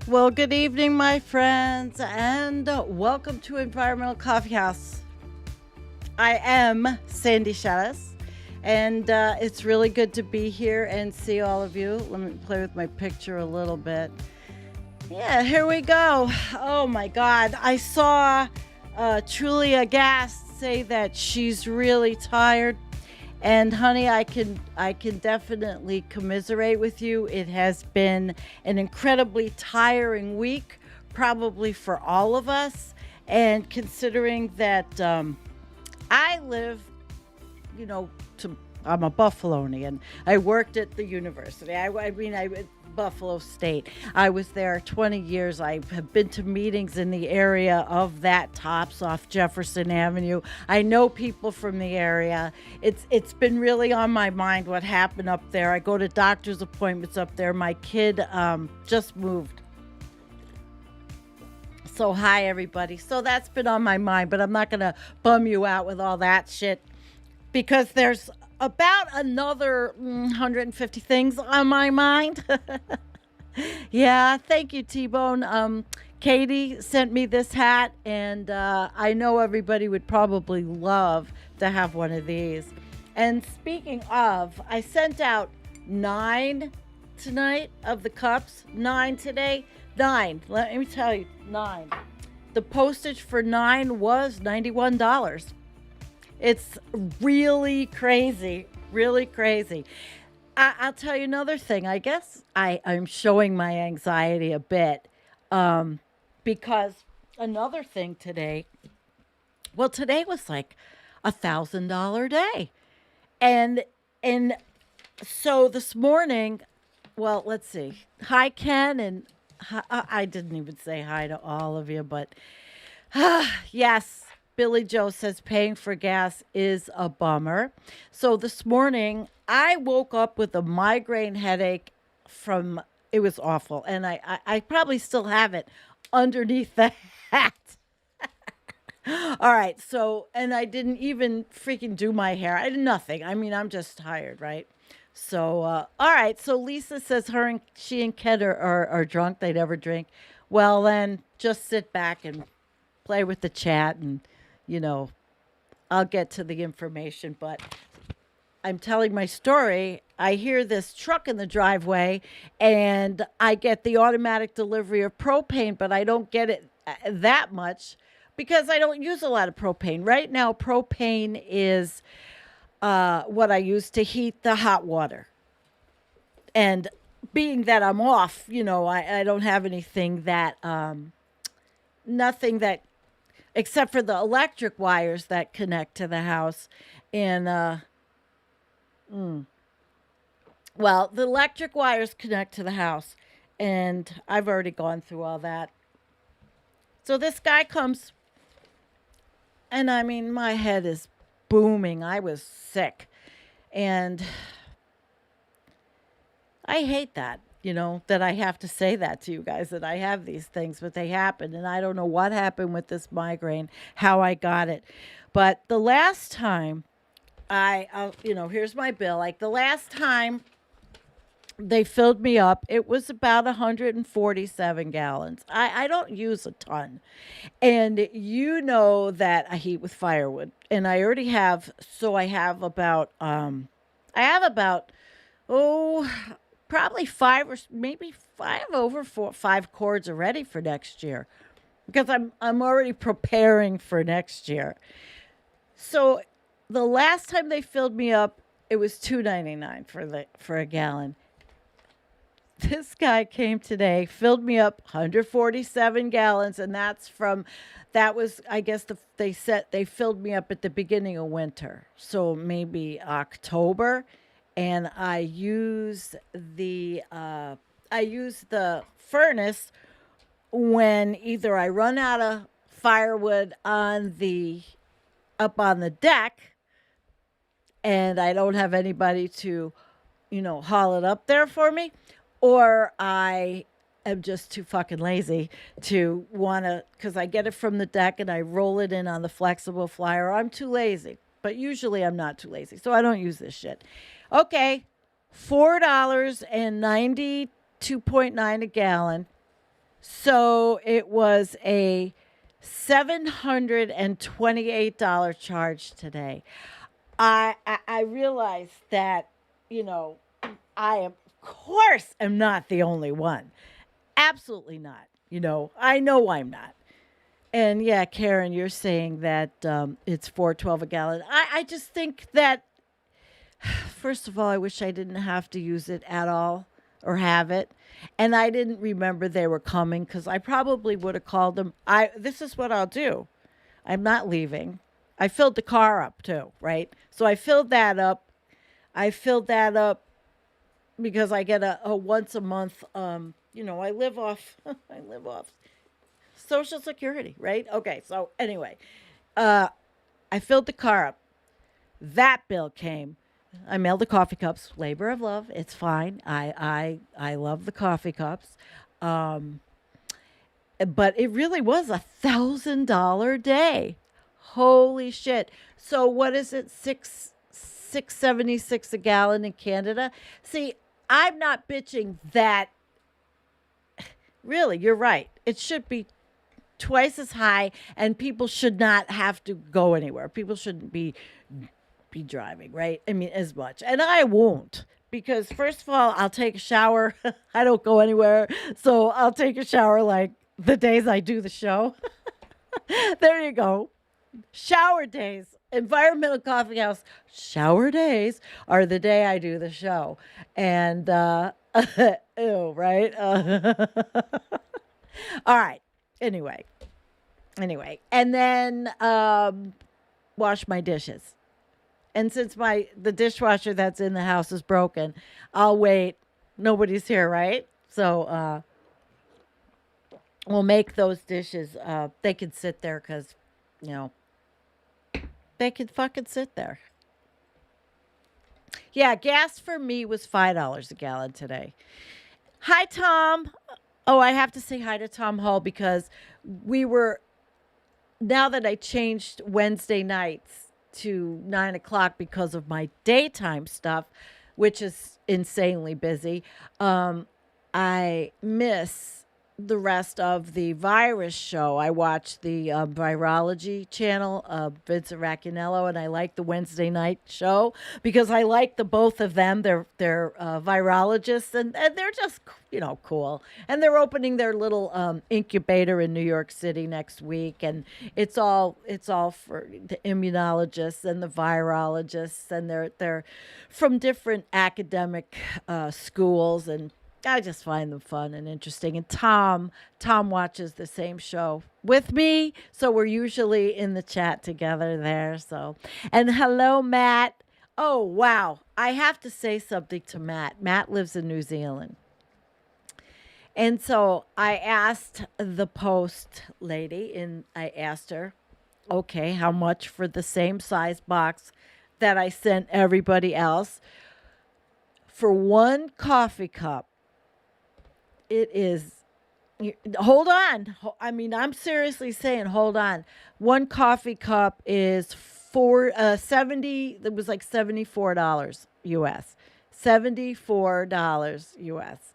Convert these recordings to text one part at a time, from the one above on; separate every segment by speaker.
Speaker 1: Well, good evening, my friends, and welcome to Environmental Coffee House. I am Sandy Shattis, and it's really good to be here and see all of you. Let me play with my picture a little bit. Yeah, here we go. Oh my God, I saw Trulia Gast say that she's really tired. And honey, I can definitely commiserate with you. It has been an incredibly tiring week, probably for all of us. And considering that I live, you know, I'm a Buffalonian. I worked at the university. I Buffalo State. I was there 20 years. I have been to meetings in the area of that Tops off Jefferson Avenue. I know people from the area. It's been really on my mind what happened up there. I go to doctor's appointments up there. My kid just moved. So hi everybody. So that's been on my mind, but I'm not gonna bum you out with all that shit because there's about another 150 things on my mind. Yeah, thank you, T-Bone. Katie sent me this hat, and I know everybody would probably love to have one of these. And speaking of, I sent out 9 tonight of the cups. 9 today. 9. Let me tell you, 9. The postage for 9 was $91. It's really crazy, really crazy. I'll tell you another thing. I guess I'm showing my anxiety a bit because another thing today, well, today was like $1,000 day. And so this morning, well, let's see. Hi, Ken, and hi, I didn't even say hi to all of you, but yes. Billy Joe says paying for gas is a bummer. So this morning, I woke up with a migraine headache from, it was awful. And I probably still have it underneath the hat. All right. So, and I didn't even freaking do my hair. I did nothing. I mean, I'm just tired, right? So, all right. So Lisa says she and Ken are drunk. They never drink. Well, then just sit back and play with the chat and, you know, I'll get to the information, but I'm telling my story. I hear this truck in the driveway and I get the automatic delivery of propane, but I don't get it that much because I don't use a lot of propane. Right now, propane is what I use to heat the hot water. And being that I'm off, you know, I don't have anything that, nothing that except for the electric wires that connect to the house. And, well, the electric wires connect to the house. And I've already gone through all that. So this guy comes, and I mean, my head is booming. I was sick. And I hate that, you know, that I have to say that to you guys, that I have these things, but they happen. And I don't know what happened with this migraine, how I got it. But the last time you know, here's my bill. Like the last time they filled me up, it was about 147 gallons. I don't use a ton. And you know that I heat with firewood. And I already have, so oh, probably 5 or maybe 5 cords already for next year because I'm already preparing for next year. So the last time they filled me up, it was $2.99 for a gallon. This guy came today, filled me up 147 gallons, and that was I guess they filled me up at the beginning of winter, so maybe October. And I use the furnace when either I run out of firewood up on the deck and I don't have anybody to, you know, haul it up there for me, or I am just too fucking lazy to because I get it from the deck and I roll it in on the flexible flyer. I'm too lazy, but usually I'm not too lazy, so I don't use this shit. Okay, $4.92.9 a gallon. So it was a $728 charge today. I realized that, you know, I of course am not the only one. Absolutely not. I know I'm not. And yeah, Karen, you're saying that it's 4.12 a gallon. I just think that first of all, I wish I didn't have to use it at all or have it. And I didn't remember they were coming because I probably would have called them. This is what I'll do. I'm not leaving. I filled the car up too, right? So I filled that up. I filled that up because I get a once a month. I live off. I live off Social Security, right? Okay. So anyway, uh, I filled the car up. That bill came. I mailed the coffee cups. Labor of love. It's fine. I love the coffee cups. Um, but it really was $1,000 day. Holy shit! So what is it? Six 6.76 a gallon in Canada. See, I'm not bitching that. Really, you're right. It should be twice as high, and people should not have to go anywhere. People shouldn't be driving, right? I mean, as much. And I won't because first of all, I'll take a shower. I don't go anywhere. So I'll take a shower like the days I do the show. There you go. Shower days. Environmental Coffee House shower days are the day I do the show. And ew, right? All right. Anyway. And then wash my dishes. And since the dishwasher that's in the house is broken, I'll wait. Nobody's here, right? So we'll make those dishes. They can sit there because, you know, they can fucking sit there. Yeah, gas for me was $5 a gallon today. Hi, Tom. Oh, I have to say hi to Tom Hall because we were now that I changed Wednesday nights to 9 o'clock because of my daytime stuff, which is insanely busy, I miss the rest of the virus show. I watch the virology channel, Vincent Racconello, and I like the Wednesday night show because I like the both of them. They're virologists, and they're just cool. And they're opening their little incubator in New York City next week, and it's all for the immunologists and the virologists, and they're from different academic schools, and I just find them fun and interesting. And Tom watches the same show with me, so we're usually in the chat together there. So, and hello, Matt. Oh wow, I have to say something to Matt. Matt lives in New Zealand, and so I asked the post lady, and I asked her, okay, how much for the same size box that I sent everybody else for one coffee cup? It is. Hold on. I mean, I'm seriously saying, hold on. One coffee cup is 70. It was like $74 US. $74 US.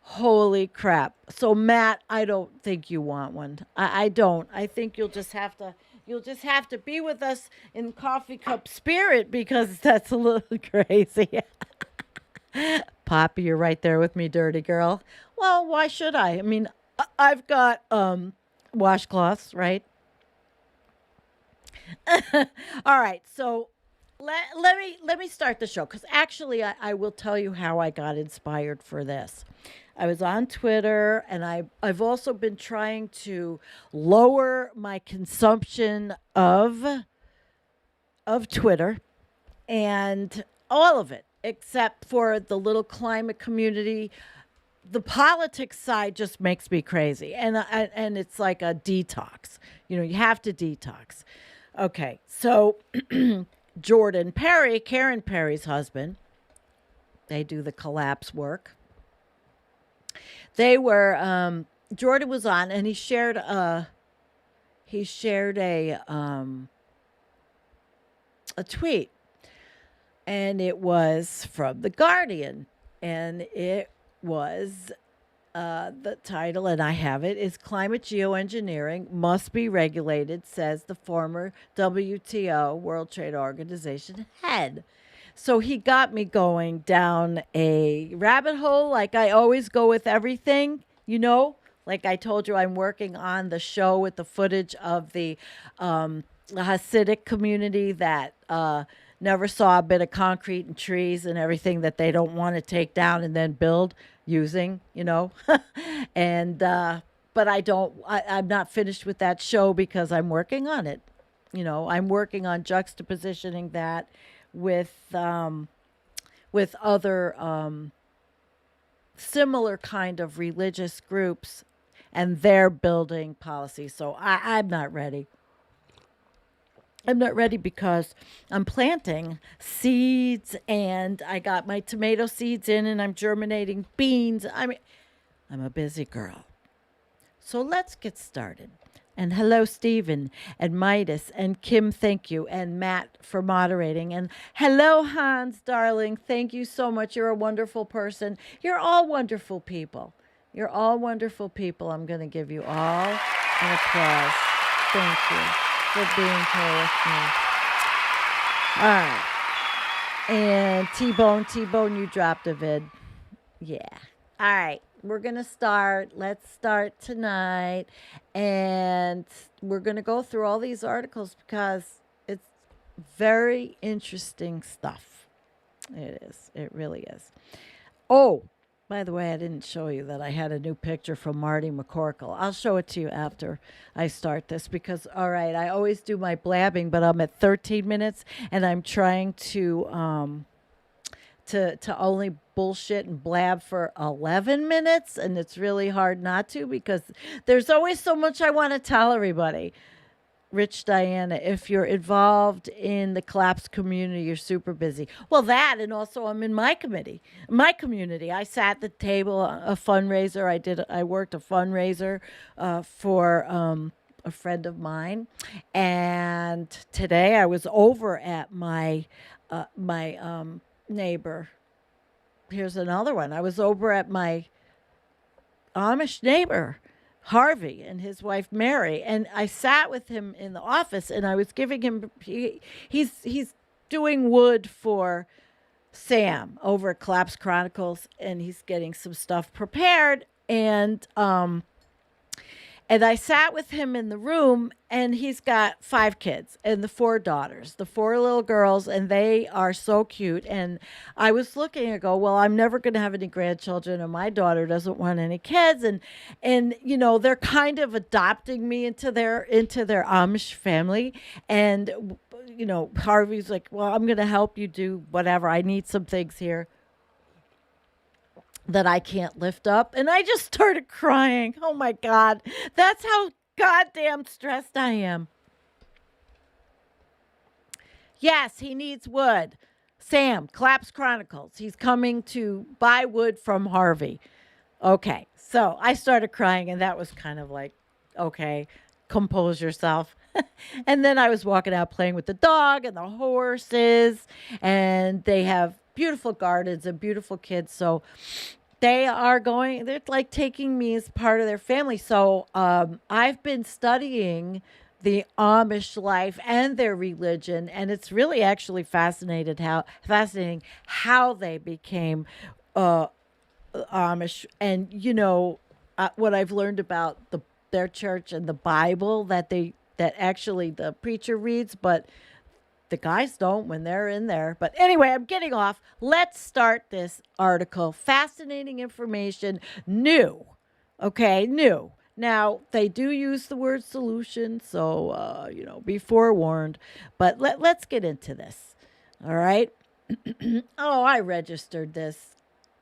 Speaker 1: Holy crap. So Matt, I don't think you want one. I don't. I think you'll just have to be with us in coffee cup spirit because that's a little crazy. Poppy, you're right there with me, dirty girl. Well, why should I? I mean, I've got washcloths, right? All right, so let me start the show because actually I will tell you how I got inspired for this. I was on Twitter, and I've also been trying to lower my consumption of Twitter and all of it except for the little climate community. The politics side just makes me crazy, and it's like a detox. You have to detox. Okay, so Jordan Perry, Karen Perry's husband, they do the collapse work. They were Jordan was on, and he shared a tweet, and it was from the Guardian, and it was The title, and I have it, is Climate Geoengineering Must Be Regulated, says the former WTO, World Trade Organization head. So he got me going down a rabbit hole like I always go with everything, you know? Like I told you, I'm working on the show with the footage of the Hasidic community that never saw a bit of concrete and trees and everything that they don't want to take down and then build using, you know. and but I'm not finished with that show because I'm working on it. You know, I'm working on juxtapositioning that with other similar kind of religious groups and their building policies. So I'm not ready. I'm not ready because I'm planting seeds and I got my tomato seeds in and I'm germinating beans. I mean, I'm a busy girl. So let's get started. And hello, Stephen and Midas and Kim, thank you. And Matt for moderating. And hello, Hans, darling. Thank you so much. You're a wonderful person. You're all wonderful people. You're all wonderful people. I'm going to give you all an applause. Thank you for being here with me. All right. And T-Bone, you dropped a vid. Yeah. All right. We're going to start. Let's start tonight. And we're going to go through all these articles because it's very interesting stuff. It is. It really is. Oh, by the way, I didn't show you that I had a new picture from Marty McCorkle. I'll show it to you after I start this because, all right, I always do my blabbing, but I'm at 13 minutes and I'm trying to only bullshit and blab for 11 minutes, and it's really hard not to because there's always so much I want to tell everybody. Rich Diana, if you're involved in the collapse community, you're super busy. Well, that, and also I'm in my community. I sat at the table, a fundraiser. I worked a fundraiser for a friend of mine, and today I was over at my neighbor. Here's another one. I was over at my Amish neighbor, Harvey, and his wife Mary, and I sat with him in the office, and I was giving him. He's doing wood for Sam over at Collapse Chronicles, and he's getting some stuff prepared, and I sat with him in the room, and he's got 5 kids and the 4 daughters, the 4 little girls, and they are so cute. And I was looking and go, well, I'm never going to have any grandchildren, and my daughter doesn't want any kids. And you know, they're kind of adopting me into their Amish family. And you know, Harvey's like, well, I'm going to help you do whatever. I need some things here that I can't lift up. And I just started crying. Oh my God. That's how goddamn stressed I am. Yes, he needs wood. Sam, Collapse Chronicles. He's coming to buy wood from Harvey. Okay. So I started crying, and that was kind of like, okay, compose yourself. And then I was walking out playing with the dog and the horses, and they have beautiful gardens and beautiful kids. So they're like taking me as part of their family. So I've been studying the Amish life and their religion, and it's really actually fascinating how they became Amish. And you know what I've learned about their church and the Bible that actually the preacher reads, but the guys don't when they're in there. But anyway, I'm getting off. Let's start this article. Fascinating information. New. Okay, new. Now, they do use the word solution, so, you know, be forewarned. But let's get into this. All right? Oh, I registered this.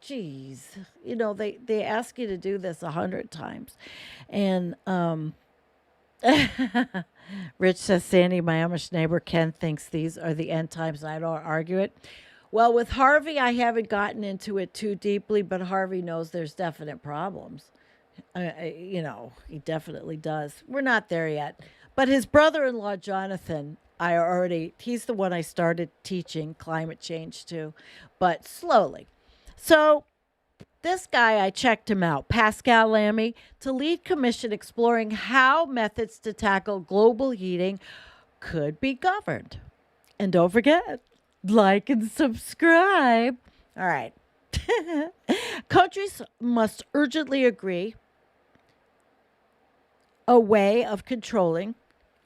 Speaker 1: Jeez. You know, they ask you to do this 100 times. And, Rich says, Sandy, my Amish neighbor Ken thinks these are the end times, and I don't argue it. Well, with Harvey, I haven't gotten into it too deeply, but Harvey knows there's definite problems. You know, he definitely does. We're not there yet. But his brother-in-law, Jonathan, he's the one I started teaching climate change to, but slowly. So This guy, I checked him out, Pascal Lamy, to lead commission exploring how methods to tackle global heating could be governed. And don't forget, like and subscribe. All right. Countries must urgently agree a way of controlling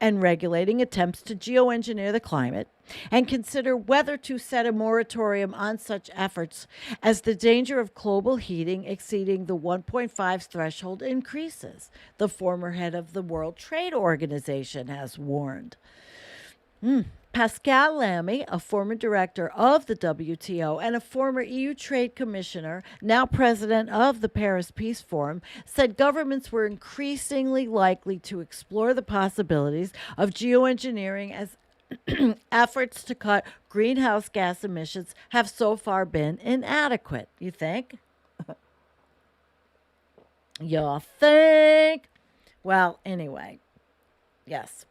Speaker 1: and regulating attempts to geoengineer the climate and consider whether to set a moratorium on such efforts as the danger of global heating exceeding the 1.5 threshold increases, the former head of the World Trade Organization has warned. Pascal Lamy, a former director of the WTO and a former EU Trade Commissioner, now president of the Paris Peace Forum, said governments were increasingly likely to explore the possibilities of geoengineering as efforts to cut greenhouse gas emissions have so far been inadequate. You think? You think? Well, anyway, yes.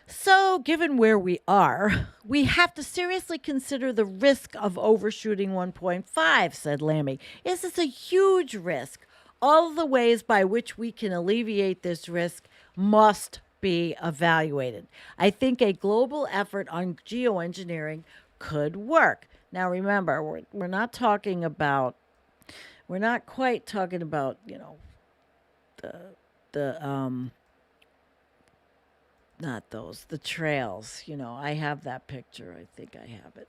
Speaker 1: So, given where we are, we have to seriously consider the risk of overshooting 1.5, said Lamy. This is a huge risk. All of the ways by which we can alleviate this risk must be evaluated. I think a global effort on geoengineering could work. Now, remember, we're not talking about, we're not quite talking about, the not those, the trails. I have that picture. I think I have it.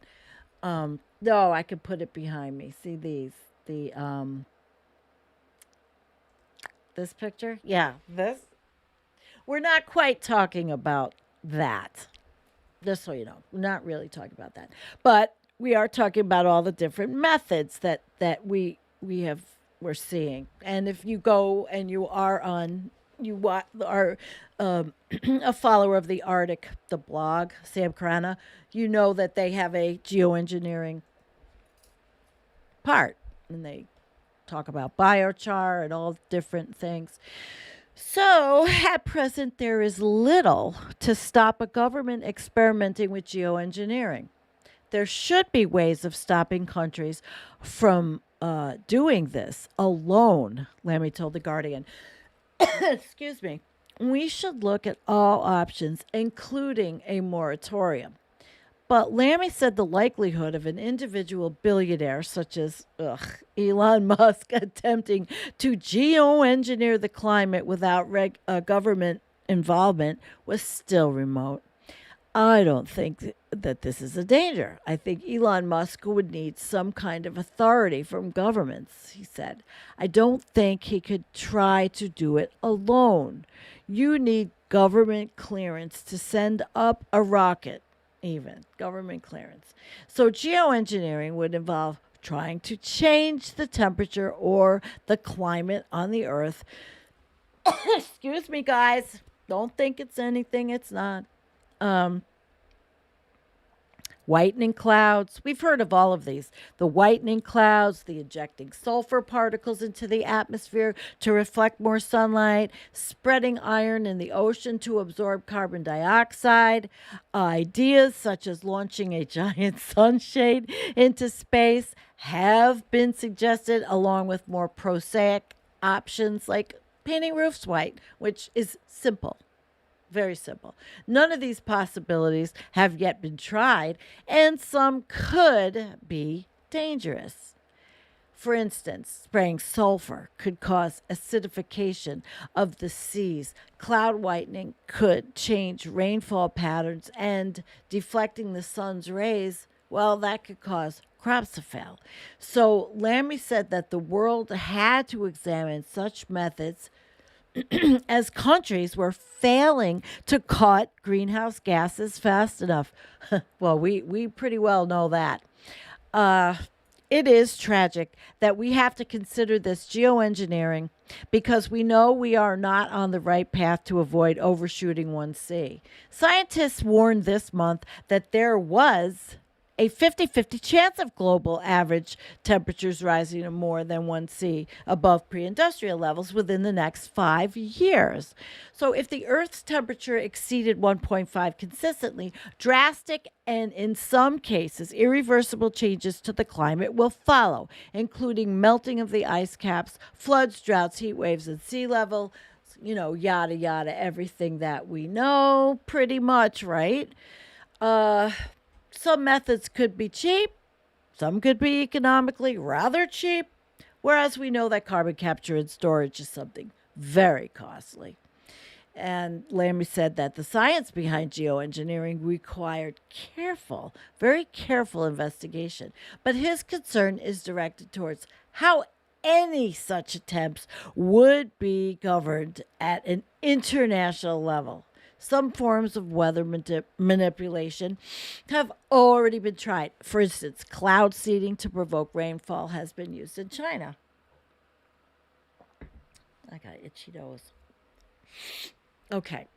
Speaker 1: No, I could put it behind me. See these, this picture? Yeah, this. We're not quite talking about that. Just so you know, we're not really talking about that. But we are talking about all the different methods that we're seeing. And if you go and you are on, are a follower of the Arctic, the blog, Sam Krana, you know that they have a geoengineering part, and they talk about biochar and all different things. So, at present, there is little to stop a government experimenting with geoengineering. There should be ways of stopping countries from doing this alone, Lamy told The Guardian. Excuse me. We should look at all options, including a moratorium. But Lamy said the likelihood of an individual billionaire such as Elon Musk attempting to geoengineer the climate without government involvement was still remote. I don't think that this is a danger. I think Elon Musk would need some kind of authority from governments, he said. I don't think he could try to do it alone. You need government clearance to send up a rocket, even government clearance. So geoengineering would involve trying to change the temperature or the climate on the Earth. Excuse me, guys. Don't think it's anything it's not. Whitening clouds. We've heard of all of these. The whitening clouds, the injecting sulfur particles into the atmosphere to reflect more sunlight, spreading iron in the ocean to absorb carbon dioxide. Ideas such as launching a giant sunshade into space have been suggested, along with more prosaic options like painting roofs white, which is simple. Very simple. None of these possibilities have yet been tried, and some could be dangerous. For instance, spraying sulfur could cause acidification of the seas. Cloud whitening could change rainfall patterns, and deflecting the sun's rays, well, that could cause crops to fail. So Lamy said that the world had to examine such methods as countries were failing to cut greenhouse gases fast enough. Well, we pretty well know that. It is tragic that we have to consider this geoengineering because we know we are not on the right path to avoid overshooting 1C. Scientists warned this month that there was a 50-50 chance of global average temperatures rising to more than 1°C above pre-industrial levels within the next 5 years. So if the Earth's temperature exceeded 1.5 consistently, drastic and in some cases irreversible changes to the climate will follow, including melting of the ice caps, floods, droughts, heat waves, and sea level, yada, yada, everything that we know pretty much, right? Some methods could be cheap, some could be economically rather cheap, whereas we know that carbon capture and storage is something very costly. And Lammy said that the science behind geoengineering required careful, very careful investigation. But his concern is directed towards how any such attempts would be governed at an international level. Some forms of weather manipulation have already been tried. For instance, cloud seeding to provoke rainfall has been used in China. I got itchy nose. Okay.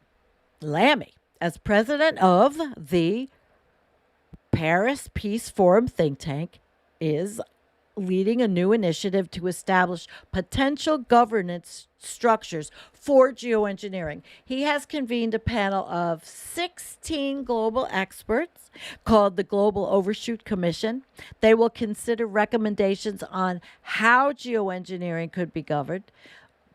Speaker 1: Lammy, as president of the Paris Peace Forum think tank, is leading a new initiative to establish potential governance structures for geoengineering. He has convened a panel of 16 global experts called the Global Overshoot Commission. They will consider recommendations on how geoengineering could be governed,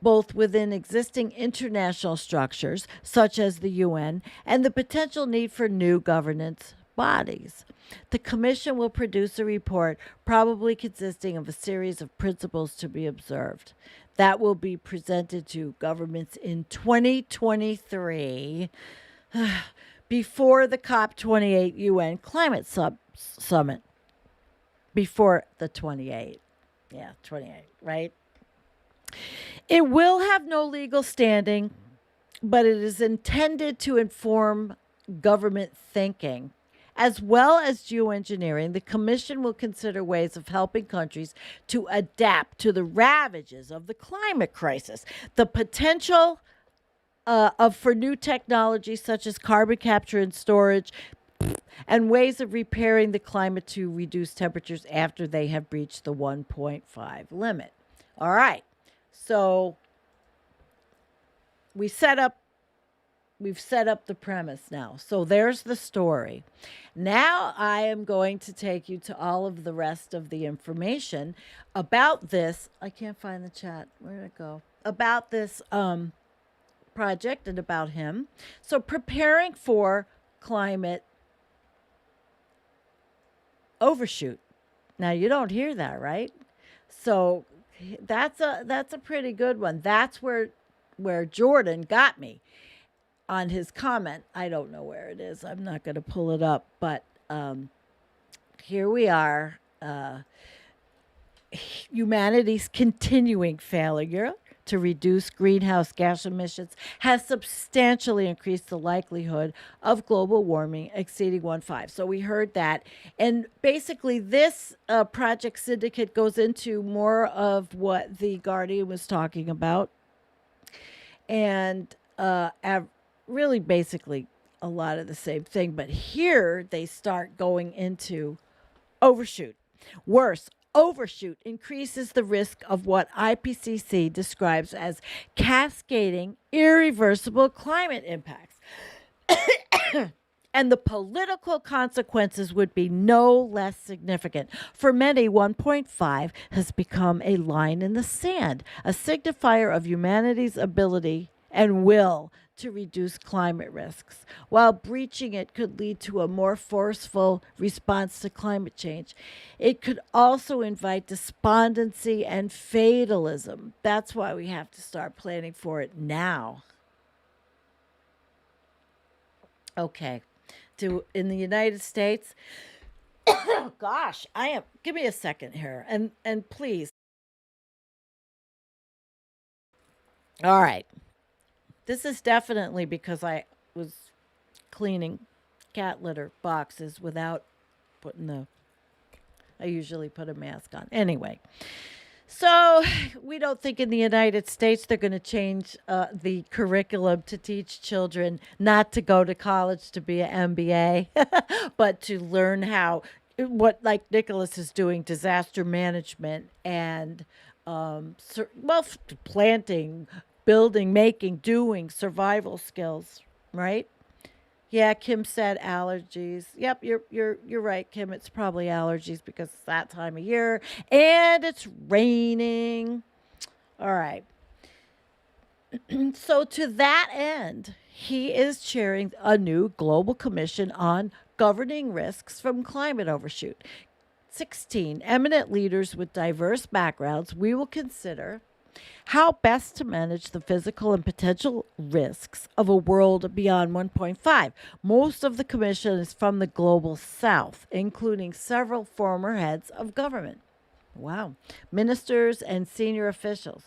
Speaker 1: both within existing international structures, such as the UN, and the potential need for new governance bodies. The Commission will produce a report, probably consisting of a series of principles to be observed. That will be presented to governments in 2023 before the COP28 UN Climate Summit. Before the 28. Yeah, 28, right? It will have no legal standing, but it is intended to inform government thinking. As well as geoengineering, the Commission will consider ways of helping countries to adapt to the ravages of the climate crisis. The potential for new technology such as carbon capture and storage, and ways of repairing the climate to reduce temperatures after they have breached the 1.5 limit. All right. So we've set up the premise now. So there's the story. Now I am going to take you to all of the rest of the information about this. I can't find the chat. Where did it go? About this project and about him. So preparing for climate overshoot. Now you don't hear that, right? So that's a pretty good one. That's where Jordan got me on his comment. I don't know where it is. I'm not going to pull it up, but here we are. Humanity's continuing failure to reduce greenhouse gas emissions has substantially increased the likelihood of global warming exceeding 1.5. So we heard that. And basically this project syndicate goes into more of what the Guardian was talking about. And really basically a lot of the same thing. But here they start going into overshoot. Worse, overshoot increases the risk of what IPCC describes as cascading, irreversible climate impacts. And the political consequences would be no less significant. For many, 1.5 has become a line in the sand, a signifier of humanity's ability and will to reduce climate risks. While breaching it could lead to a more forceful response to climate change, it could also invite despondency and fatalism. That's why we have to start planning for it now. Okay. In the United States, gosh, give me a second here, and please. All right. This is definitely because I was cleaning cat litter boxes without I usually put a mask on. Anyway, so we don't think in the United States they're going to change the curriculum to teach children not to go to college to be an MBA, but to learn how what like Nicholas is doing, disaster management and planting, building, making, doing, survival skills, right? Yeah, Kim said allergies. Yep, you're right, Kim. It's probably allergies because it's that time of year and it's raining. All right. So to that end, he is chairing a new global commission on governing risks from climate overshoot. 16 eminent leaders with diverse backgrounds, we will consider how best to manage the physical and potential risks of a world beyond 1.5. Most of the commission is from the global south, including several former heads of government. Wow. Ministers and senior officials.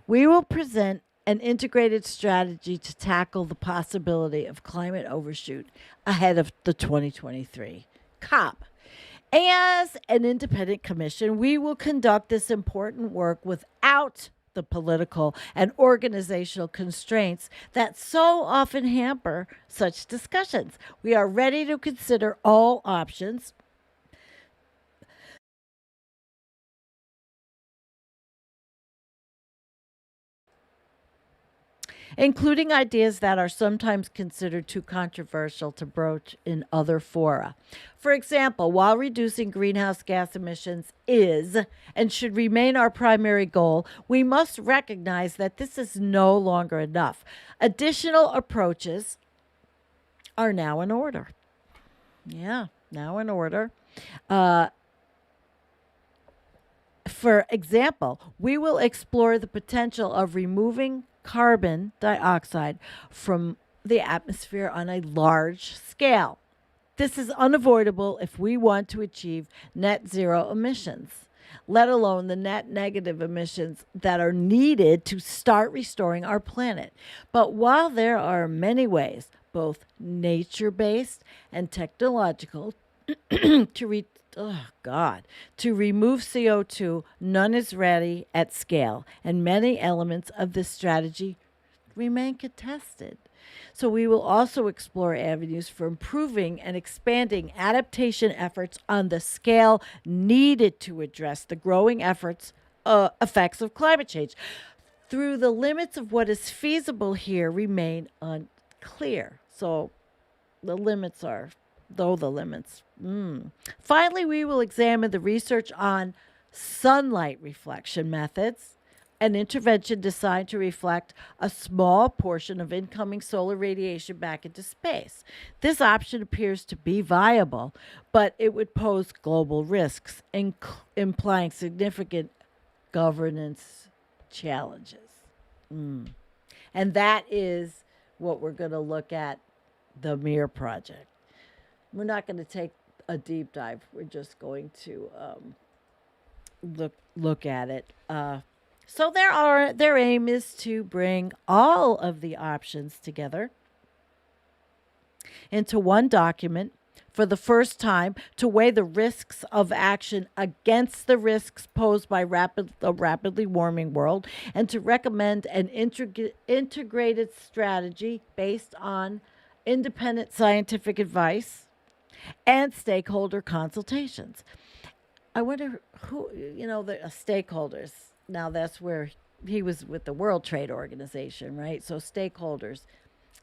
Speaker 1: We will present an integrated strategy to tackle the possibility of climate overshoot ahead of the 2023 COP. As an independent commission, we will conduct this important work without the political and organizational constraints that so often hamper such discussions. We are ready to consider all options, including ideas that are sometimes considered too controversial to broach in other fora. For example, while reducing greenhouse gas emissions is and should remain our primary goal, we must recognize that this is no longer enough. Additional approaches are now in order. Yeah, now in order. Uh, For example, we will explore the potential of removing carbon dioxide from the atmosphere on a large scale. This is unavoidable if we want to achieve net zero emissions, let alone the net negative emissions that are needed to start restoring our planet. But while there are many ways, both nature based and technological, to re- oh God, to remove CO2, none is ready at scale, and many elements of this strategy remain contested. So we will also explore avenues for improving and expanding adaptation efforts on the scale needed to address the growing effects of climate change. Through the limits of what is feasible here remain unclear. So the limits are, though the limits. Finally, we will examine the research on sunlight reflection methods, an intervention designed to reflect a small portion of incoming solar radiation back into space. This option appears to be viable, but it would pose global risks, implying significant governance challenges. And that is what we're going to look at the MIR project. We're not going to take a deep dive. We're just going to look at it. So their aim is to bring all of the options together into one document for the first time to weigh the risks of action against the risks posed by a rapidly warming world and to recommend an integrated strategy based on independent scientific advice and stakeholder consultations. I wonder who, the stakeholders. Now that's where he was with the World Trade Organization, right? So stakeholders.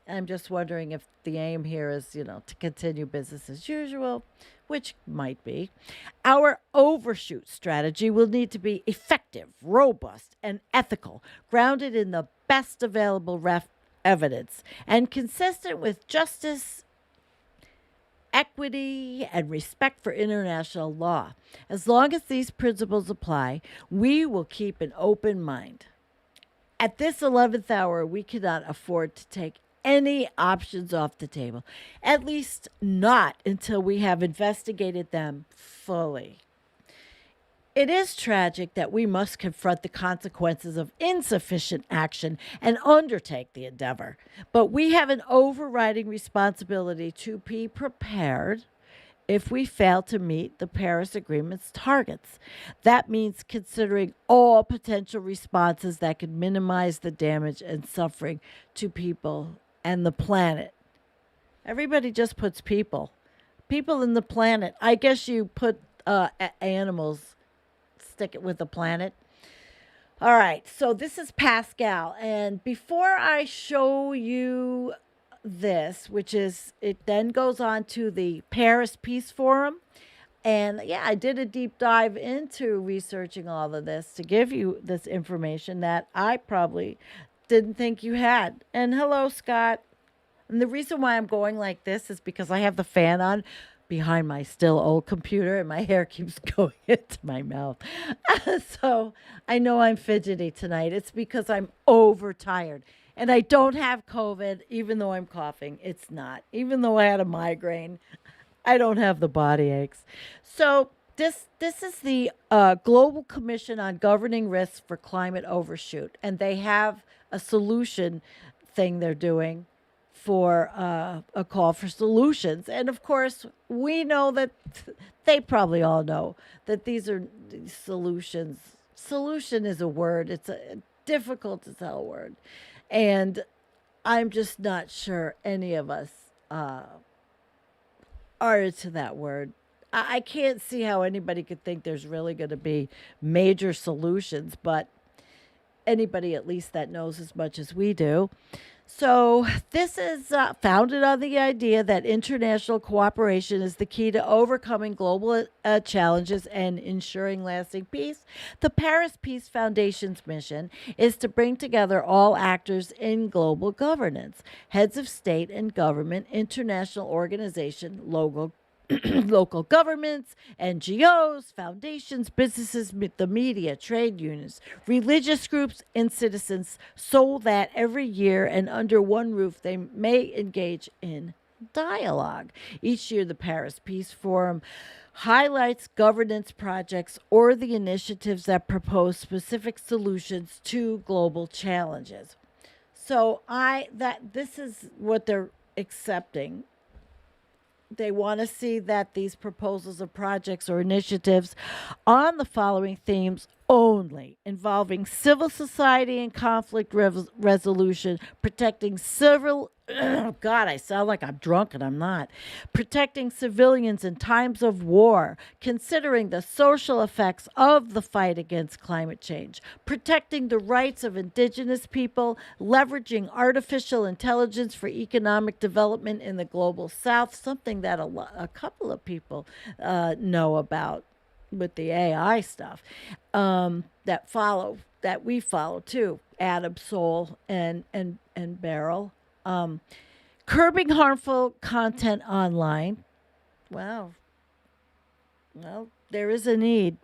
Speaker 1: I'm just wondering if the aim here is, to continue business as usual, which might be. Our overshoot strategy will need to be effective, robust, and ethical, grounded in the best available evidence, and consistent with justice, equity, and respect for international law. As long as these principles apply, we will keep an open mind. At this 11th hour, we cannot afford to take any options off the table, at least not until we have investigated them fully. It is tragic that we must confront the consequences of insufficient action and undertake the endeavor, but we have an overriding responsibility to be prepared if we fail to meet the Paris Agreement's targets. That means considering all potential responses that could minimize the damage and suffering to people and the planet. Everybody just puts people. People in the planet. I guess you put animals, stick it with the planet. All right, so this is Pascal. And before I show you this, which is, it then goes on to the Paris Peace Forum. And yeah, I did a deep dive into researching all of this to give you this information that I probably didn't think you had. And hello, Scott. And the reason why I'm going like this is because I have the fan on behind my still old computer and my hair keeps going into my mouth. So I know I'm fidgety tonight. It's because I'm overtired. And I don't have COVID, even though I'm coughing. It's not. Even though I had a migraine, I don't have the body aches. So this is the Global Commission on Governing Risks for Climate Overshoot. And they have a solution thing they're doing for a call for solutions. And of course, we know that they probably all know that these are solutions. Solution is a word. It's a difficult to tell word. And I'm just not sure any of us are into that word. I can't see how anybody could think there's really going to be major solutions, but anybody at least that knows as much as we do. So this is founded on the idea that international cooperation is the key to overcoming global challenges and ensuring lasting peace. The Paris Peace Foundation's mission is to bring together all actors in global governance, heads of state and government, international organization, local governments, NGOs, foundations, businesses, the media, trade unions, religious groups, and citizens, so that every year and under one roof they may engage in dialogue. Each year, the Paris Peace Forum highlights governance projects or the initiatives that propose specific solutions to global challenges. So this is what they're accepting. They want to see that these proposals of projects or initiatives on the following themes only: involving civil society and conflict resolution, protecting civil God, I sound like I'm drunk and I'm not. Protecting civilians in times of war, considering the social effects of the fight against climate change, protecting the rights of indigenous people, leveraging artificial intelligence for economic development in the global south, something that a couple of people know about with the AI stuff that we follow too, Adam Soul and Beryl. Curbing harmful content online. Wow. Well, there is a need.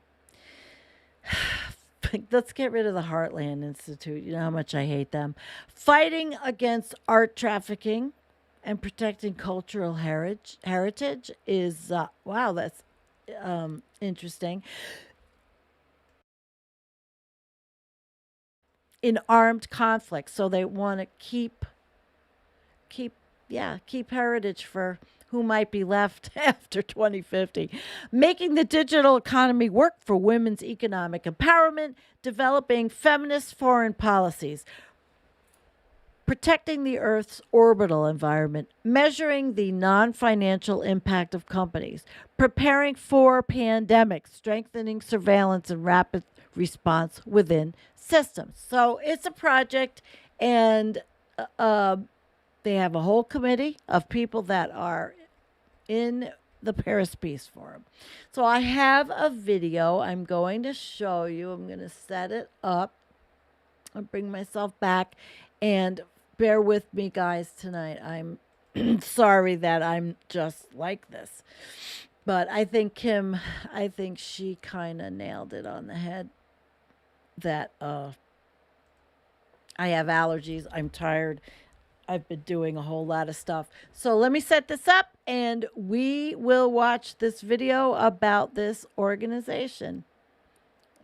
Speaker 1: Let's get rid of the Heartland Institute. You know how much I hate them. Fighting against art trafficking and protecting cultural heritage is, wow, that's interesting. In armed conflict. So they want to keep heritage for who might be left after 2050. Making the digital economy work for women's economic empowerment, developing feminist foreign policies, protecting the Earth's orbital environment, measuring the non-financial impact of companies, preparing for pandemics, strengthening surveillance and rapid response within systems. So it's a project, and they have a whole committee of people that are in the Paris Peace Forum. So I have a video I'm going to show you. I'm going to set it up. I'll bring myself back, and bear with me, guys, tonight. I'm sorry that I'm just like this. But I think she kind of nailed it on the head that I have allergies. I'm tired. I've been doing a whole lot of stuff. So let me set this up and we will watch this video about this organization.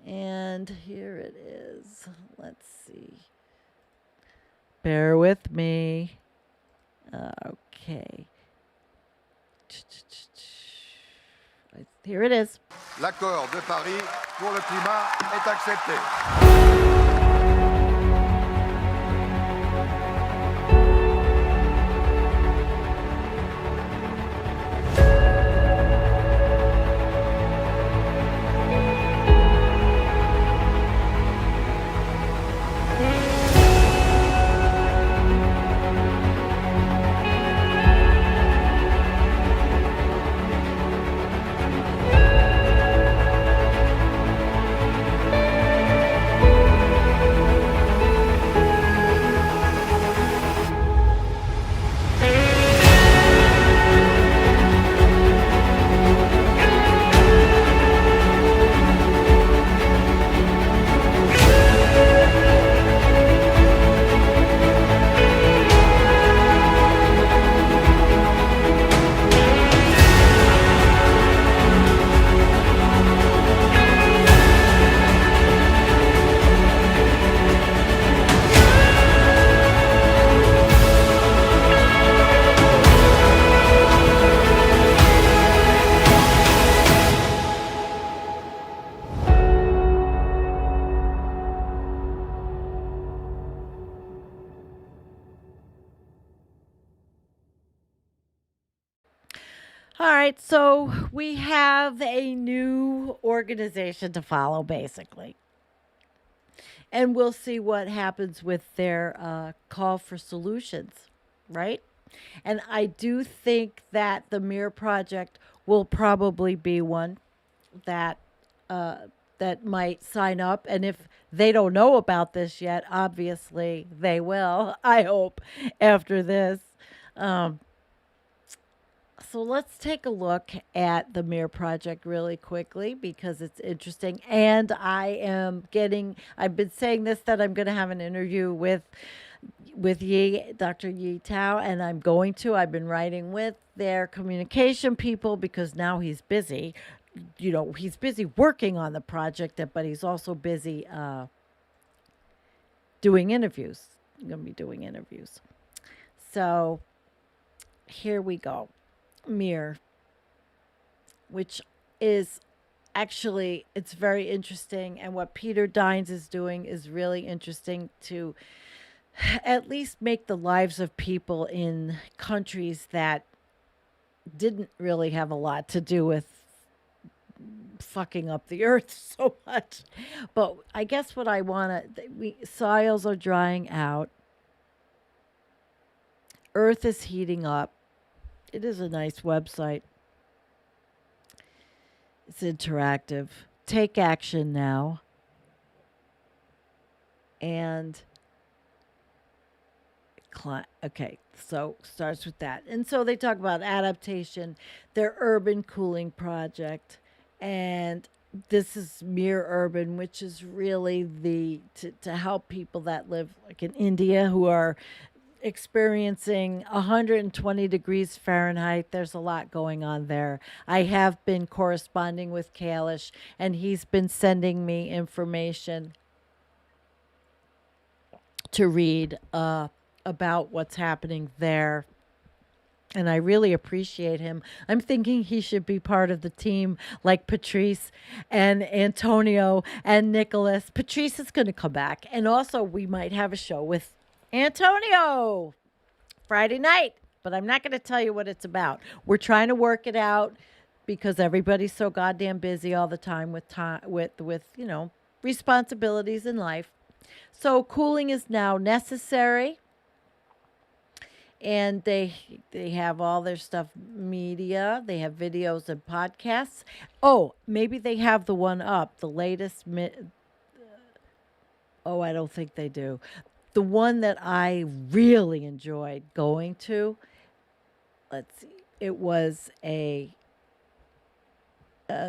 Speaker 1: And here it is. Let's see. Bear with me. Okay. Here it is.
Speaker 2: L'accord de Paris pour le climat est accepté.
Speaker 1: All right, so we have a new organization to follow, basically. And we'll see what happens with their call for solutions, right? And I do think that the Mirror Project will probably be one that uh, that might sign up. And if they don't know about this yet, obviously they will. I hope after this. Um, so let's take a look at the Mirror Project really quickly because it's interesting. And I've been saying this that I'm going to have an interview with Dr. Yi Tao, and I've been writing with their communication people because now he's busy. He's busy working on the project, but he's also busy doing interviews. I'm going to be doing interviews. So here we go. Mirror, which is actually it's very interesting, and what Peter Dines is doing is really interesting to at least make the lives of people in countries that didn't really have a lot to do with fucking up the earth so much. But I guess what I want to, soils are drying out, earth is heating up. It is a nice website. It's interactive. Take action now. And okay, so starts with that. And so they talk about adaptation, their urban cooling project, and this is Mirror Urban, which is really to help people that live like in India who are experiencing 120 degrees Fahrenheit. There's a lot going on there. I have been corresponding with Kalish, and he's been sending me information to read about what's happening there. And I really appreciate him. I'm thinking he should be part of the team like Patrice and Antonio and Nicholas. Patrice is going to come back. And also, we might have a show with Antonio Friday night. But I'm not going to tell you what it's about. We're trying to work it out because everybody's so goddamn busy all the time with responsibilities in life. So cooling is now necessary. And they have all their stuff media. They have videos and podcasts. Oh, maybe they have the one up, the latest. Oh, I don't think they do. The one that I really enjoyed going to. Let's see. It was a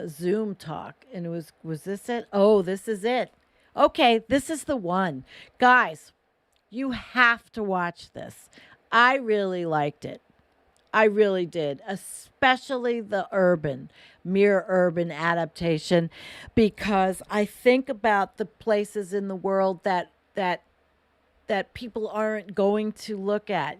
Speaker 1: Zoom talk, and was this it? Oh, this is it. Okay, this is the one, guys. You have to watch this. I really liked it. I really did, especially the Mirror Urban adaptation, because I think about the places in the world that people aren't going to look at,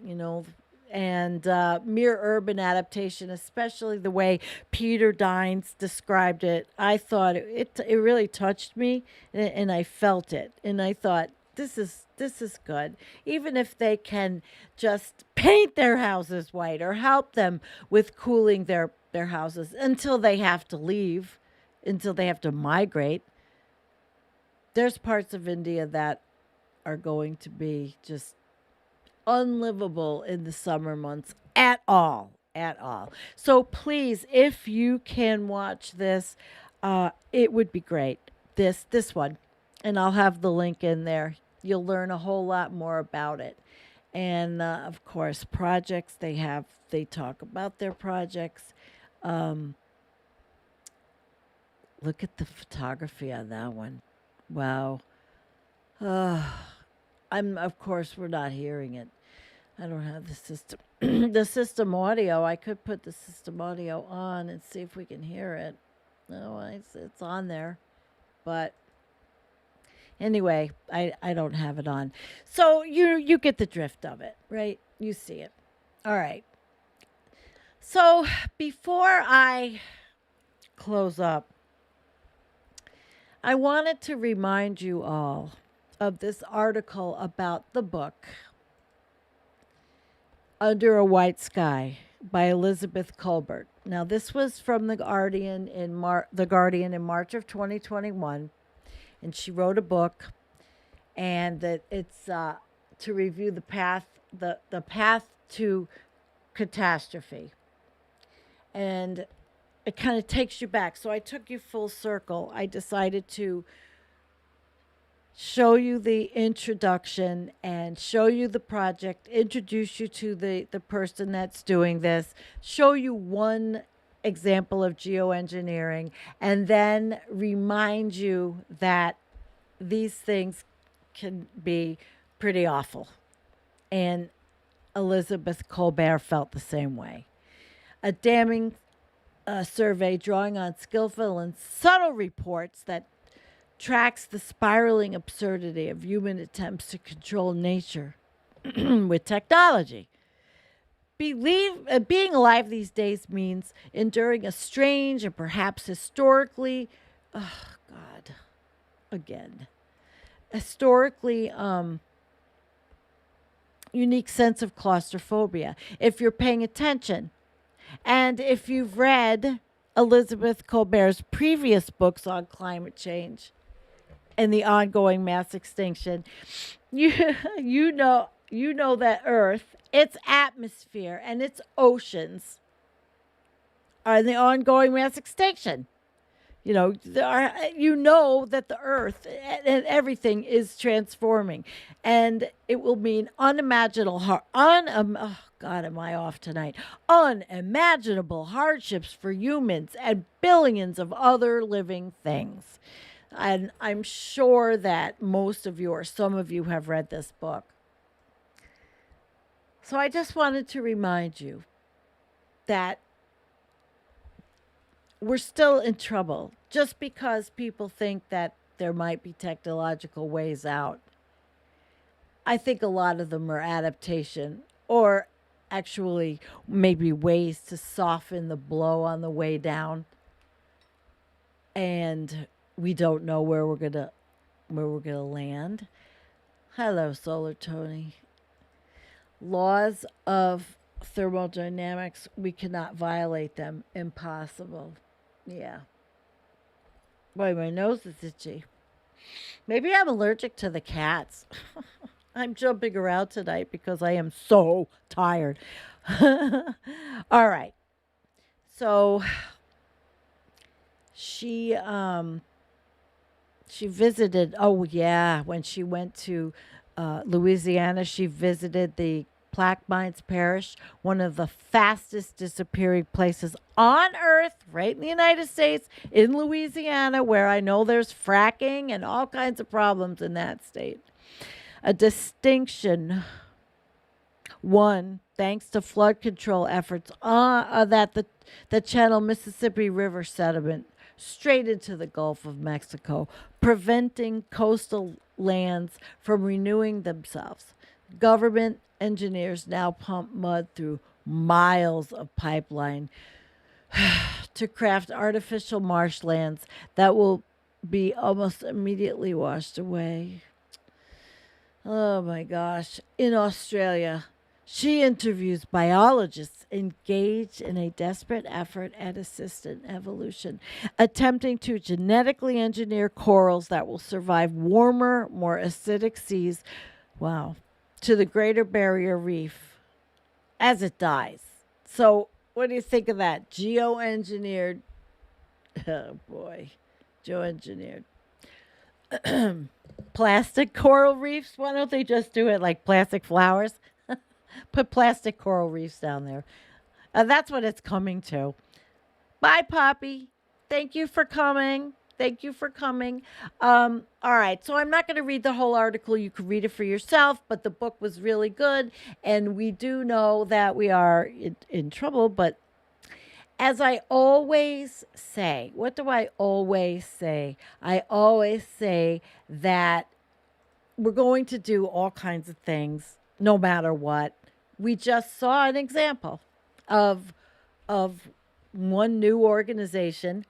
Speaker 1: and Mirror Urban adaptation, especially the way Peter Dines described it. I thought it really touched me, and I felt it, and I thought, this is good. Even if they can just paint their houses white or help them with cooling their houses until they have to leave, until they have to migrate. There's parts of India that are going to be just unlivable in the summer months at all. So please, if you can watch this, it would be great. This one. And I'll have the link in there. You'll learn a whole lot more about it. And of course, projects they talk about their projects. Look at the photography on that one. Wow. Of course, we're not hearing it. I don't have the system, the system audio. I could put the system audio on and see if we can hear it. No, it's on there, but anyway, I don't have it on. So you get the drift of it, right? You see it. All right. So before I close up, I wanted to remind you all of this article about the book Under a White Sky by Elizabeth Colbert. Now, this was from the Guardian in March of 2021, and she wrote a book, and that it's to review the path to catastrophe, and it kind of takes you back. So I took you full circle. I decided to show you the introduction and show you the project, introduce you to the person that's doing this, show you one example of geoengineering, and then remind you that these things can be pretty awful. And Elizabeth Colbert felt the same way. A damning survey drawing on skillful and subtle reports that tracks the spiraling absurdity of human attempts to control nature with technology. Being alive these days means enduring a strange and perhaps historically, historically unique sense of claustrophobia. If you're paying attention, and if you've read Elizabeth Colbert's previous books on climate change and the ongoing mass extinction, you know that Earth, its atmosphere, and its oceans are in the ongoing mass extinction. You know that the Earth and everything is transforming, and it will mean unimaginable unimaginable hardships for humans and billions of other living things. And I'm sure that most of you or some of you have read this book. So I just wanted to remind you that we're still in trouble just because people think that there might be technological ways out. I think a lot of them are adaptation, or actually maybe ways to soften the blow on the way down. And we don't know where we're gonna land. Hello, Solar Tony. Laws of thermodynamics, we cannot violate them. Impossible. Yeah. Boy, my nose is itchy. Maybe I'm allergic to the cats. I'm jumping around tonight because I am so tired. All right. So she visited, when she went to Louisiana, she visited the Plaquemines Parish, one of the fastest disappearing places on Earth, right in the United States, in Louisiana, where I know there's fracking and all kinds of problems in that state. A distinction won thanks to flood control efforts that the Channel Mississippi River sediment straight into the Gulf of Mexico, preventing coastal lands from renewing themselves. Government engineers now pump mud through miles of pipeline to craft artificial marshlands that will be almost immediately washed away. Oh my gosh. In Australia, she interviews biologists engaged in a desperate effort at assisted evolution, attempting to genetically engineer corals that will survive warmer, more acidic seas. Wow. To the Greater Barrier Reef as it dies. So, what do you think of that? Geoengineered. Oh boy. Geoengineered. Plastic coral reefs? Why don't they just do it like plastic flowers? Put plastic coral reefs down there. That's what it's coming to. Bye, Poppy. Thank you for coming. Thank you for coming. All right. So I'm not going to read the whole article. You can read it for yourself, but the book was really good. And we do know that we are in trouble. But as I always say, what do I always say? I always say that we're going to do all kinds of things no matter what. We just saw an example of one new organization,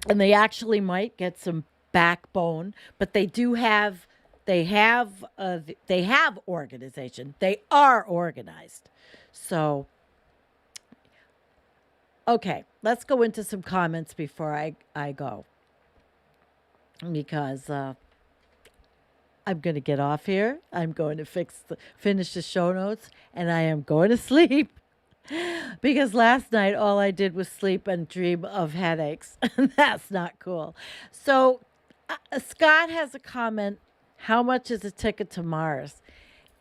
Speaker 1: and they actually might get some backbone, but they have organization. They are organized. So Okay, let's go into some comments before I go because I'm going to get off here. I'm going to finish the show notes, and I am going to sleep because last night all I did was sleep and dream of headaches. And that's not cool. So, Scott has a comment. How much is a ticket to Mars?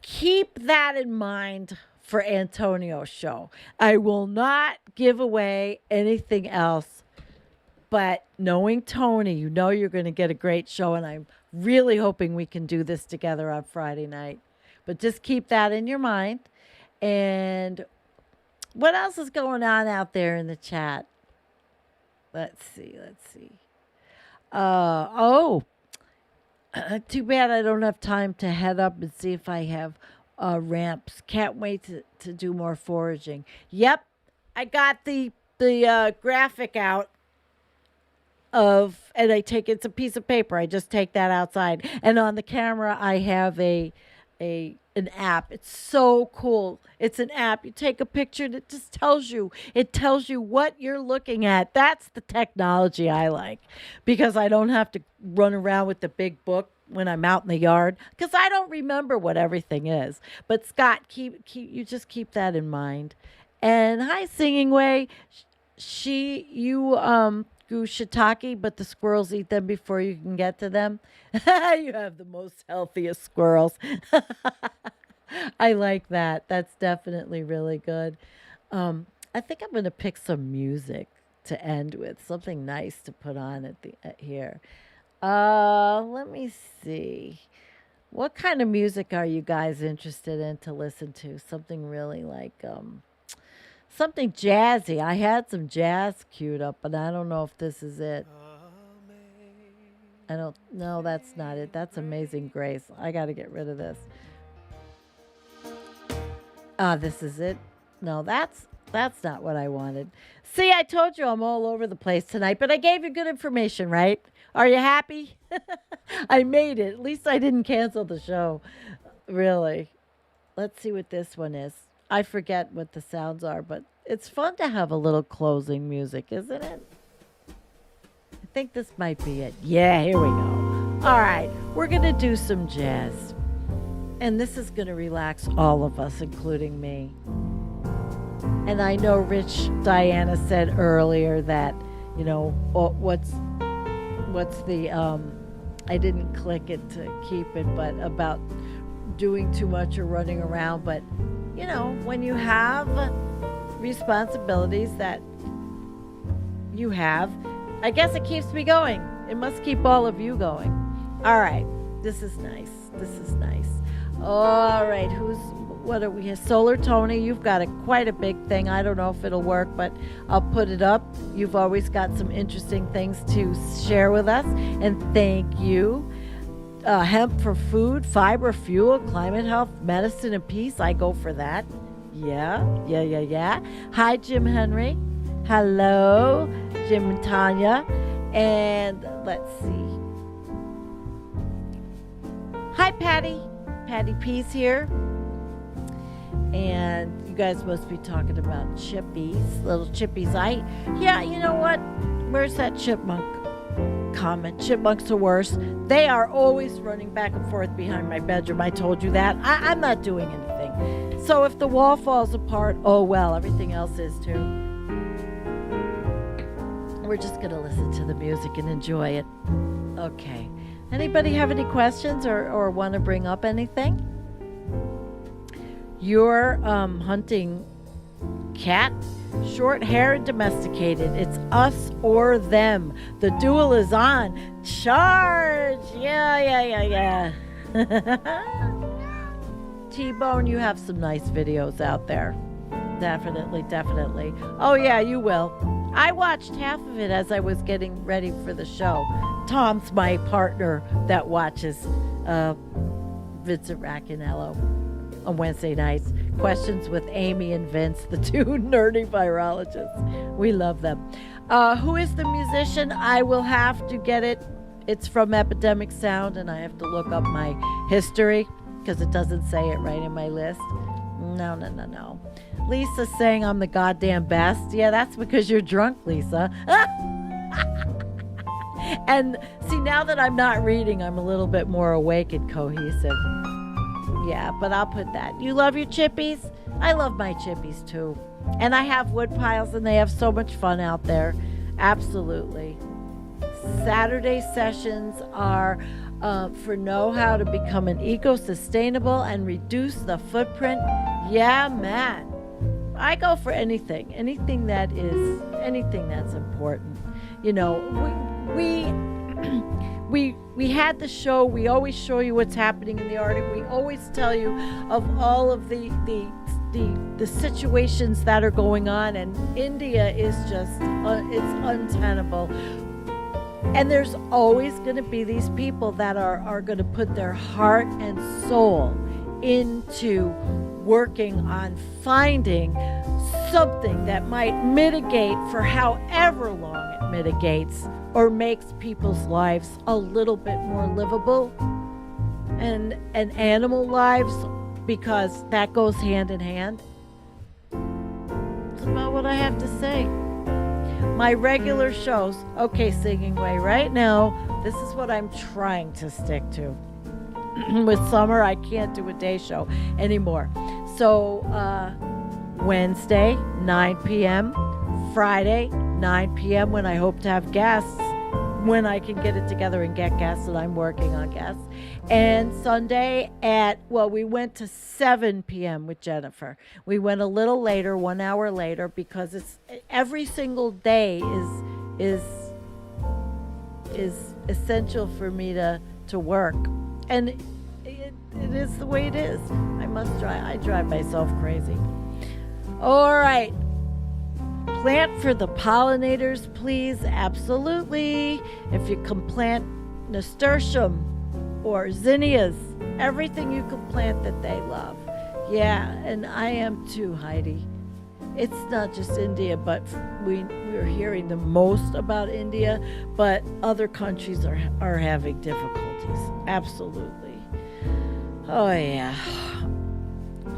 Speaker 1: Keep that in mind for Antonio's show. I will not give away anything else, but knowing Tony, you know you're going to get a great show, and I'm really hoping we can do this together on Friday night. But just keep that in your mind. And what else is going on out there in the chat? Let's see. Oh, too bad I don't have time to head up and see if I have ramps. Can't wait to do more foraging. Yep, I got the graphic out and it's a piece of paper. I just take that outside, and on the camera I have an app. It's so cool. It's an app. You take a picture and it just tells you. It tells you what you're looking at. That's the technology I like, because I don't have to run around with the big book when I'm out in the yard, because I don't remember what everything is. But Scott, you just keep that in mind. And hi, Singing Way. You grew shiitake, but the squirrels eat them before you can get to them. You have the most healthiest squirrels. I like that. That's definitely really good. I think I'm going to pick some music to end with, something nice to put on here. Let me see. What kind of music are you guys interested in to listen to? Something really like something jazzy. I had some jazz queued up, but I don't know if this is it. No, that's not it. That's Amazing Grace. I got to get rid of this. This is it. No, that's not what I wanted. See, I told you I'm all over the place tonight, but I gave you good information, right? Are you happy? I made it. At least I didn't cancel the show. Really. Let's see what this one is. I forget what the sounds are, but it's fun to have a little closing music, isn't it? I think this might be it. Yeah, here we go. All right, we're going to do some jazz. And this is going to relax all of us, including me. And I know Diana said earlier that, what's the, I didn't click it to keep it, but about doing too much or running around. But, when you have responsibilities that you have, I guess it keeps me going. It must keep all of you going. All right. This is nice. All right. What are we here? Solar Tony, you've got quite a big thing. I don't know if it'll work, but I'll put it up. You've always got some interesting things to share with us. And thank you. Hemp for food, fiber, fuel, climate health, medicine, and peace. I go for that. Yeah. Hi, Jim Henry. Hello, Jim and Tanya. And let's see. Hi, Patty. Patty P's here. And you guys must be talking about chippies, little chippies. You know what? Where's that chipmunk comment? Chipmunks are worse. They are always running back and forth behind my bedroom. I told you that. I'm not doing anything. So if the wall falls apart, oh well, everything else is too. We're just going to listen to the music and enjoy it. Okay. Anybody have any questions or want to bring up anything? You're hunting cat, short hair and domesticated. It's us or them. The duel is on. Charge! Yeah. T-Bone, you have some nice videos out there. Definitely. Oh yeah, you will. I watched half of it as I was getting ready for the show. Tom's my partner that watches Vincent Raccanello on Wednesday nights. Questions with Amy and Vince, the two nerdy virologists. We love them. Who is the musician? I will have to get it. It's from Epidemic Sound, and I have to look up my history because it doesn't say it right in my list. No, no, no, no. Lisa's saying I'm the goddamn best. Yeah, that's because you're drunk, Lisa. And see, now that I'm not reading, I'm a little bit more awake and cohesive. Yeah, but I'll put that. You love your chippies? I love my chippies too. And I have wood piles and they have so much fun out there. Absolutely. Saturday sessions are for know how to become an eco-sustainable and reduce the footprint. Yeah, man. I go for anything that's important. You know, we had the show. We always show you what's happening in the Arctic. We always tell you of all of the situations that are going on, and India is just it's untenable. And there's always going to be these people that are going to put their heart and soul into working on finding something that might mitigate for however long it mitigates or makes people's lives a little bit more livable and animal lives, because that goes hand in hand. That's about what I have to say. My regular shows, okay, Singing Way, right now, this is what I'm trying to stick to. With summer, I can't do a day show anymore. So, Wednesday, 9 p.m., Friday, 9 p.m., when I hope to have guests, when I can get it together and get guests, and I'm working on guests. And Sunday we went to 7 p.m. with Jennifer. We went a little later, 1 hour later, because it's every single day is essential for me to work. And it is the way it is. I drive myself crazy. All right. Plant for the pollinators, please. Absolutely. If you can plant nasturtium or zinnias, everything you can plant that they love. Yeah, and I am too, Heidi. It's not just India, but we're hearing the most about India, but other countries are having difficulties. Absolutely. Oh, yeah.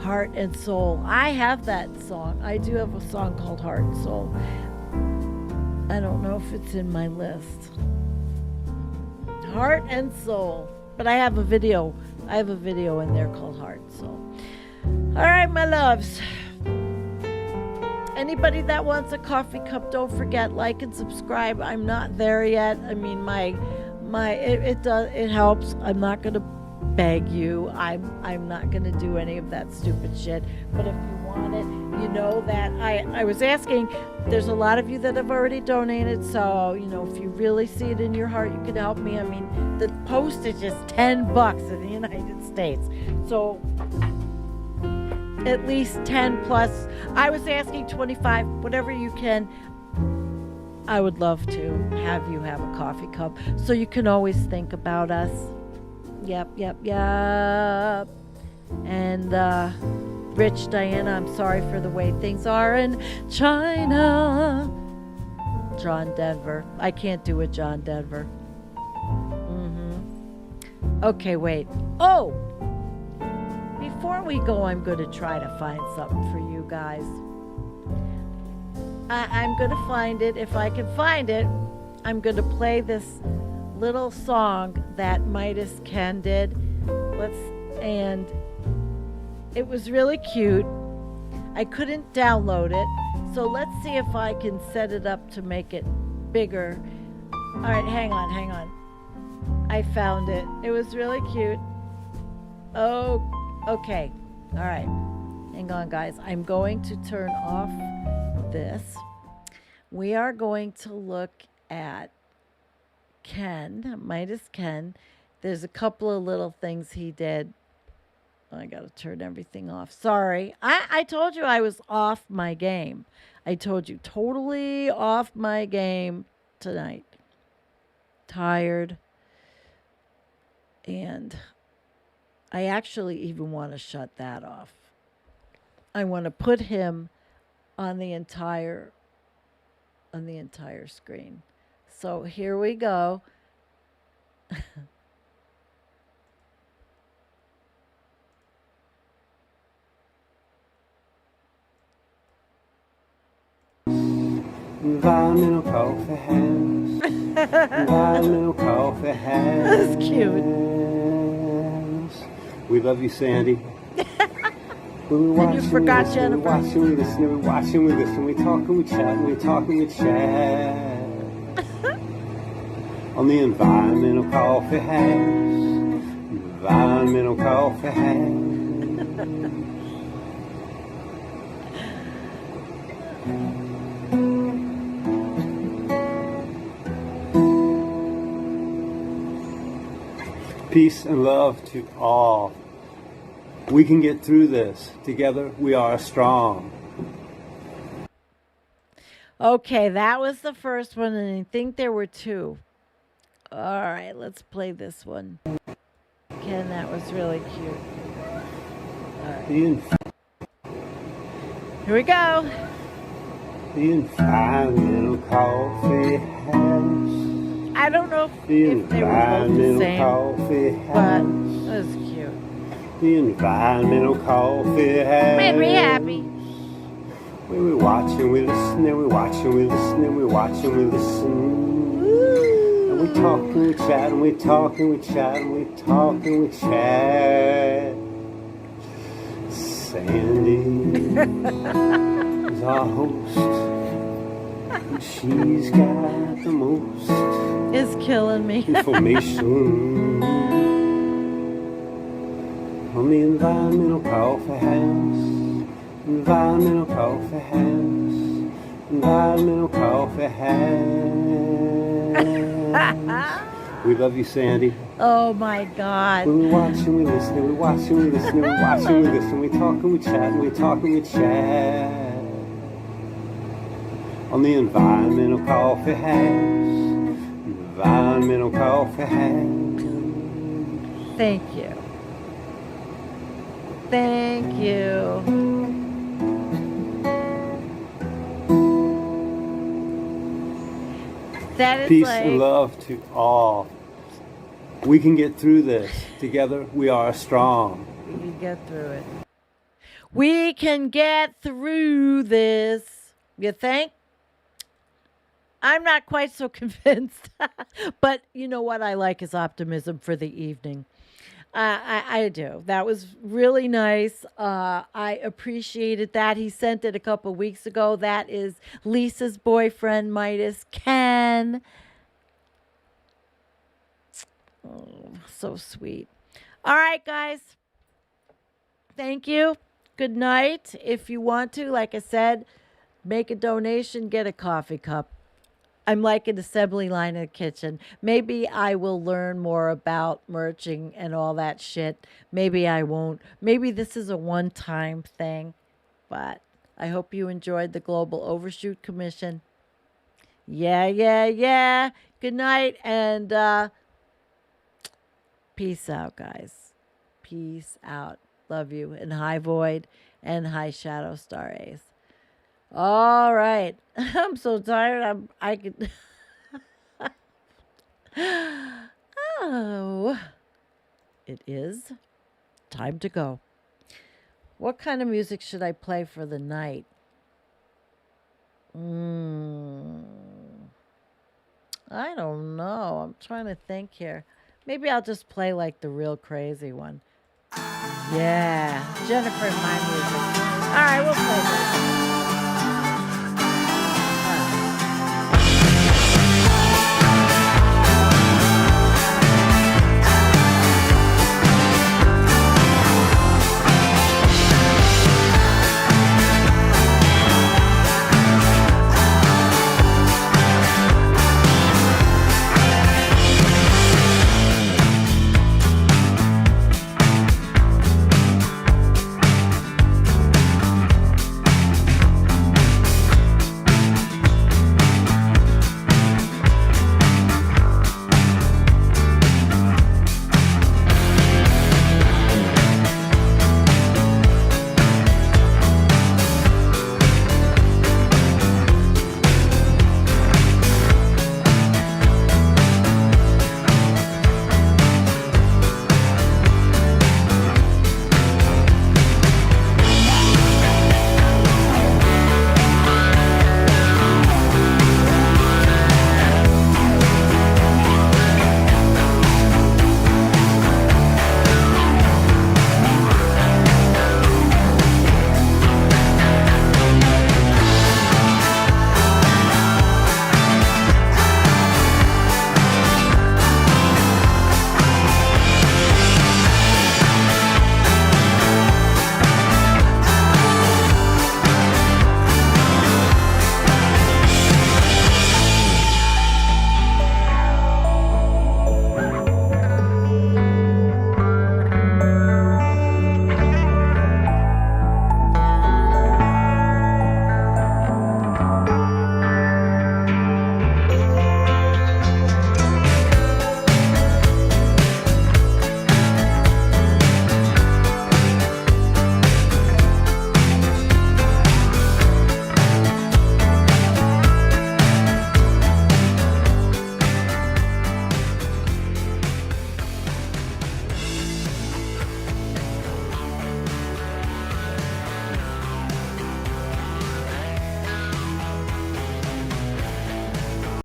Speaker 1: Heart and Soul. I have that song. I do have a song called Heart and Soul. I don't know if it's in my list. Heart and Soul. But I have a video. I have a video in there called Heart and Soul. All right, my loves. Anybody that wants a coffee cup, don't forget, like and subscribe. I'm not there yet. I mean, it helps. I'm not going to beg you. I'm not going to do any of that stupid shit. But if you want it, you know that I was asking, there's a lot of you that have already donated, so you know, if you really see it in your heart, you can help me. I mean, the postage is $10 in the United States, so at least 10 plus. I was asking 25, whatever you can. I would love to have you have a coffee cup, so you can always think about us. Yep. And Rich, Diana, I'm sorry for the way things are in China. John Denver. I can't do it, John Denver. Okay, wait. Oh! Before we go, I'm going to try to find something for you guys. I'm going to find it. If I can find it, I'm going to play this little song that Midas Ken did. And it was really cute. I couldn't download it, so let's see if I can set it up to make it bigger. All right, hang on. I found it. It was really cute. Oh, okay. All right. Hang on, guys. I'm going to turn off this. We are going to look at Midas Ken. There's a couple of little things he did. I got to turn everything off. Sorry. I told you I was off my game. I told you, totally off my game tonight. Tired. And I actually even want to shut that off. I want to put him on the entire screen. So here we go.
Speaker 3: Environmental Coffee House. Environmental Coffee House.
Speaker 1: That's cute.
Speaker 3: We love you, Sandy.
Speaker 1: And you forgot Jennifer.
Speaker 3: We're watching, we listen, we watching, we listen, we talking, we chat, we talking, we chat. On the Environmental Coffee House. Environmental Coffee House. Peace and love to all. We can get through this. Together we are strong.
Speaker 1: Okay, that was the first one, and I think there were two. All right, let's play this one. Ken, that was really cute.
Speaker 3: The
Speaker 1: Here we go.
Speaker 3: Environmental Coffee House.
Speaker 1: I don't know
Speaker 3: The
Speaker 1: if they were both the
Speaker 3: Environmental
Speaker 1: same,
Speaker 3: Coffee
Speaker 1: but
Speaker 3: House.
Speaker 1: it was cute.
Speaker 3: The Environmental Coffee House.
Speaker 1: Made me happy.
Speaker 3: We watching, we listen, and we watching, we listen, and we watching, we listen.
Speaker 1: Woo.
Speaker 3: And we talking, we chat, and we talking, we chat, and we talking, we chat. Sandy is our host. And she's got the most
Speaker 1: It's killing me.
Speaker 3: information on the Environmental Coffee House. Environmental Coffee House. Environmental Coffee House. We love you, Sandy.
Speaker 1: Oh my God.
Speaker 3: When we watching, we listening, we watching, we listening, we watching, we listen, we talking, we chat, we talking, we chat. On the Environmental Coffee House. Environmental Coffee House.
Speaker 1: Thank you. Thank you. That is
Speaker 3: Peace
Speaker 1: like,
Speaker 3: and love to all. We can get through this. Together we are strong.
Speaker 1: we can get through it. We can get through this. You think? I'm not quite so convinced. But you know what I like is optimism for the evening. I do. That was really nice. I appreciated that. He sent it a couple weeks ago. That is Lisa's boyfriend, Midas Ken. Oh, so sweet. All right, guys. Thank you. Good night. If you want to, like I said, make a donation, get a coffee cup. I'm like an assembly line in the kitchen. Maybe I will learn more about merching and all that shit. Maybe I won't. Maybe this is a one-time thing. But I hope you enjoyed the Global Overshoot Commission. Yeah. Good night and peace out, guys. Peace out. Love you. And hi, Void. And hi, Shadow Star Ace. All right. I'm so tired. I could. Oh. It is time to go. What kind of music should I play for the night? I don't know. I'm trying to think here. Maybe I'll just play like the real crazy one. Yeah. Jennifer, my music. All right, we'll play that.